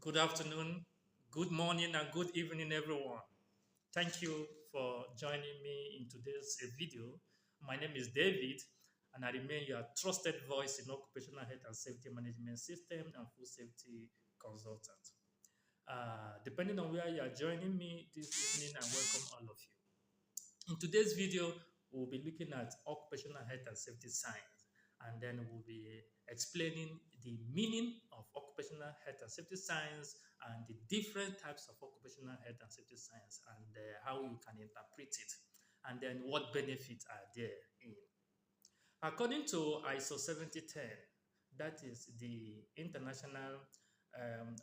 Good afternoon, good morning, and good evening, everyone. Thank you for joining me in today's video. My name is David, and I remain your trusted voice in occupational health and safety management system and food safety consultant. Depending on where you are joining me this evening, I welcome all of you. In today's video, we'll be looking at occupational health and safety science, and then we'll be explaining the meaning of occupational health and safety science and the different types of occupational health and safety science and how you can interpret it, and then what benefits are there in. According to ISO 7010, that is the International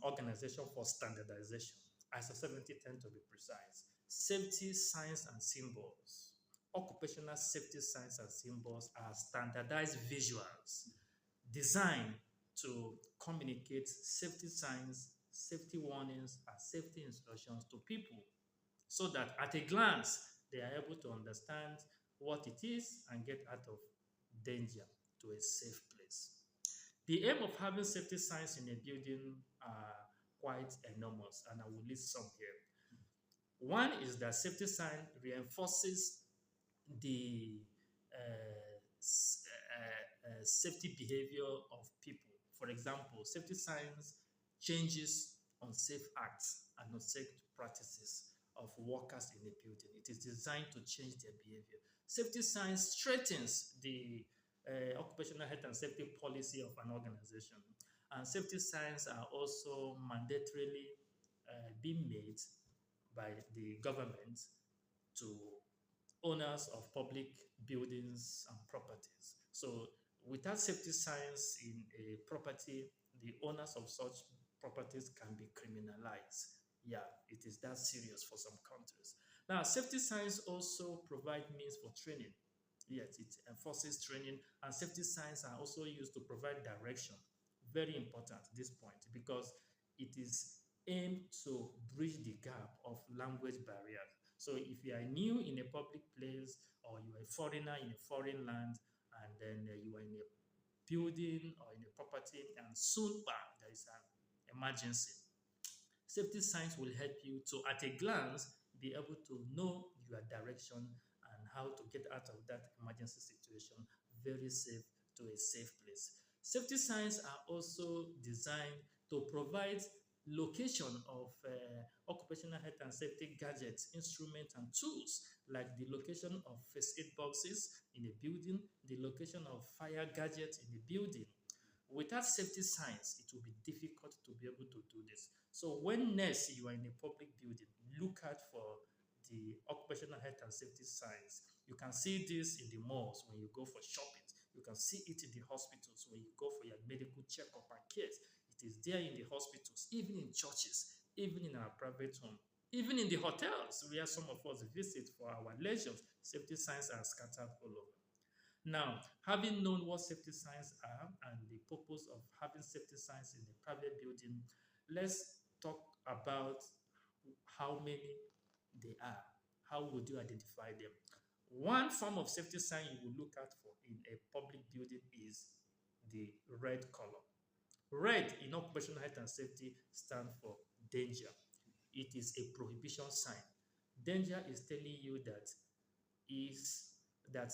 Organization for Standardization, ISO 7010 to be precise, safety signs and symbols. Occupational safety signs and symbols are standardized visuals designed to communicate safety signs, safety warnings, and safety instructions to people so that at a glance they are able to understand what it is and get out of danger to a safe place. The aim of having safety signs in a building are quite enormous, and I will list some here. One is that safety sign reinforces the safety behavior of people. For example, safety signs changes unsafe acts and unsafe practices of workers in a building. It is designed to change their behavior. Safety signs strengthens the occupational health and safety policy of an organization. And safety signs are also mandatorily being made by the government to owners of public buildings and properties. So without safety signs in a property, the owners of such properties can be criminalized. Yeah, it is that serious for some countries. Now, safety signs also provide means for training. Yes, it enforces training, and safety signs are also used to provide direction. Very important at this point because it is aimed to bridge the gap of language barriers. So if you are new in a public place or you are a foreigner in a foreign land and then you are in a building or in a property and soon bam, there is an emergency, safety signs will help you to, at a glance, be able to know your direction and how to get out of that emergency situation very safe to a safe place. Safety signs are also designed to provide location of occupational health and safety gadgets, instruments, and tools, like the location of first aid boxes in a building, the location of fire gadgets in a building. Without safety signs, it will be difficult to be able to do this. So when next you are in a public building, look out for the occupational health and safety signs. You can see this in the malls when you go for shopping. You can see it in the hospitals when you go for your medical checkup and care. It is there in the hospitals, even in churches, even in our private home, even in the hotels where some of us visit for our leisure. Safety signs are scattered all over. Now, having known what safety signs are and the purpose of having safety signs in a private building, let's talk about how many they are. How would you identify them? One form of safety sign you will look out for in a public building is the red color. Red in occupational health and safety stands for danger. It is a prohibition sign. Danger is telling you that is that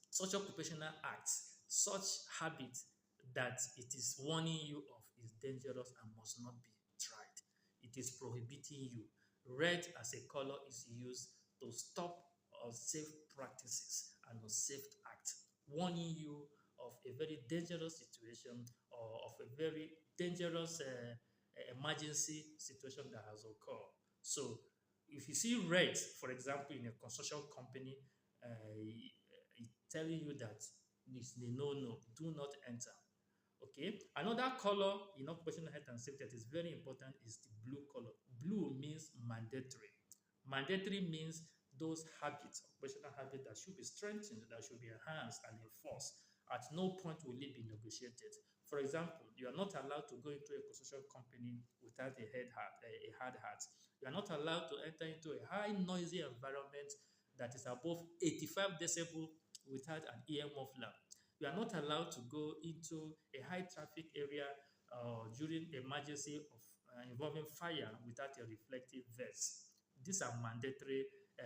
such occupational acts, such habits that it is warning you of is dangerous and must not be tried. It is prohibiting you. Red as a color is used to stop unsafe practices and unsafe acts, warning you of a very dangerous situation or of a very dangerous emergency situation that has occurred. So if you see red, for example, in a construction company, it's telling you that it's a no, do not enter. Okay. Another color in occupational health and safety that is very important is the blue color. Blue means mandatory. Mandatory means those habits, occupational habits that should be strengthened, that should be enhanced and enforced. At no point will it be negotiated. For example, you are not allowed to go into a construction company without a hard hat. You are not allowed to enter into a high noisy environment that is above 85 decibel without an ear muffler. You are not allowed to go into a high traffic area during emergency of involving fire without a reflective vest. These are mandatory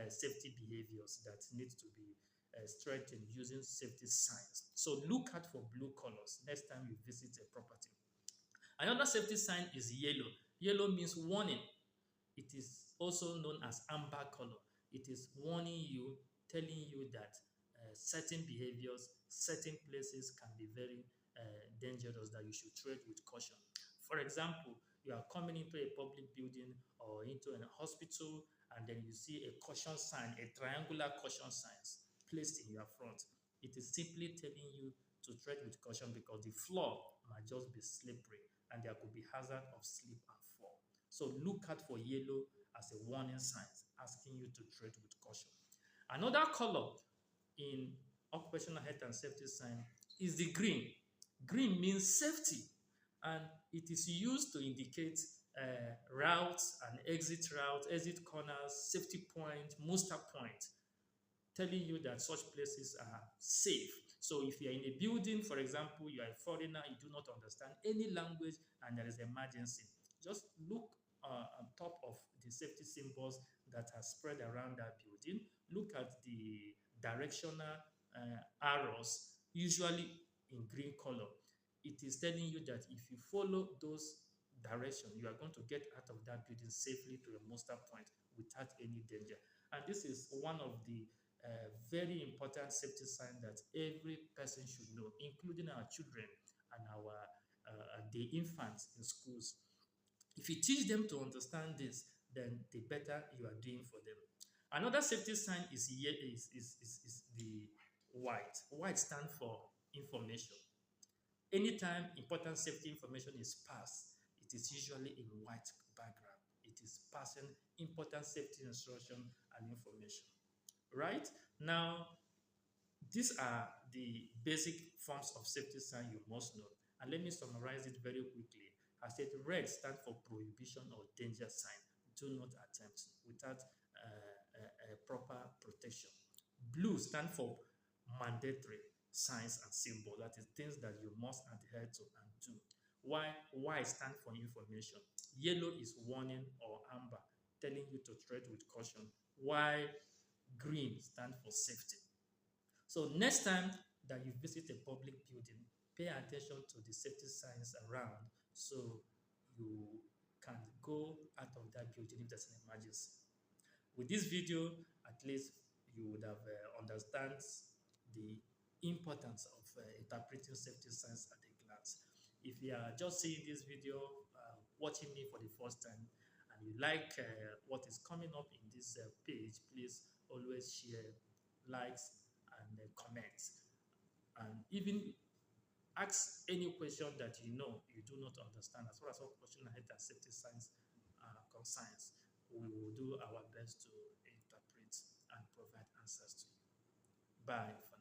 safety behaviors that need to be strengthened using safety signs. So look out for blue colors next time you visit a property. Another safety sign is yellow. Yellow means warning. It is also known as amber color. It is warning you, telling you that certain behaviors, certain places can be very dangerous, that you should tread with caution. For example, you are coming into a public building or into a hospital, and then you see a caution sign, a triangular caution sign placed in your front. It is simply telling you to tread with caution because the floor might just be slippery and there could be hazard of slip and fall. So look out for yellow as a warning sign, asking you to tread with caution. Another color in occupational health and safety sign is the green. Green means safety, and it is used to indicate routes and exit corners, safety point, muster point, telling you that such places are safe. So if you're in a building, for example, you are a foreigner, you do not understand any language, and there is emergency, just look on top of the safety symbols that are spread around that building. Look at the directional arrows, usually in green color. It is telling you that if you follow those directions, you are going to get out of that building safely to a muster point without any danger. And this is one of the very important safety sign that every person should know, including our children and our the infants in schools. If you teach them to understand this, then the better you are doing for them. Another safety sign is the white. White stands for information. Anytime important safety information is passed, it is usually in white background. It is passing important safety instruction and information. Right? Now, these are the basic forms of safety sign you must know. And let me summarize it very quickly. I said red stands for prohibition or danger sign. Do not attempt without a proper protection. Blue stands for mandatory signs and symbols. That is things that you must adhere to and do. While white stands for information. Yellow is warning or amber, telling you to tread with caution. While green stands for safety. So next time that you visit a public building, pay attention to the safety signs around so you can go out of that building if there's an emergency. With this video, at least you would have understand the importance of interpreting safety signs at a glance. If you are just seeing this video, watching me for the first time, and you like what is coming up in this page, please always share, likes, and comments. And even ask any question that you know you do not understand as far as occupational health and safety science concerns. We will do our best to interpret and provide answers to you. Bye.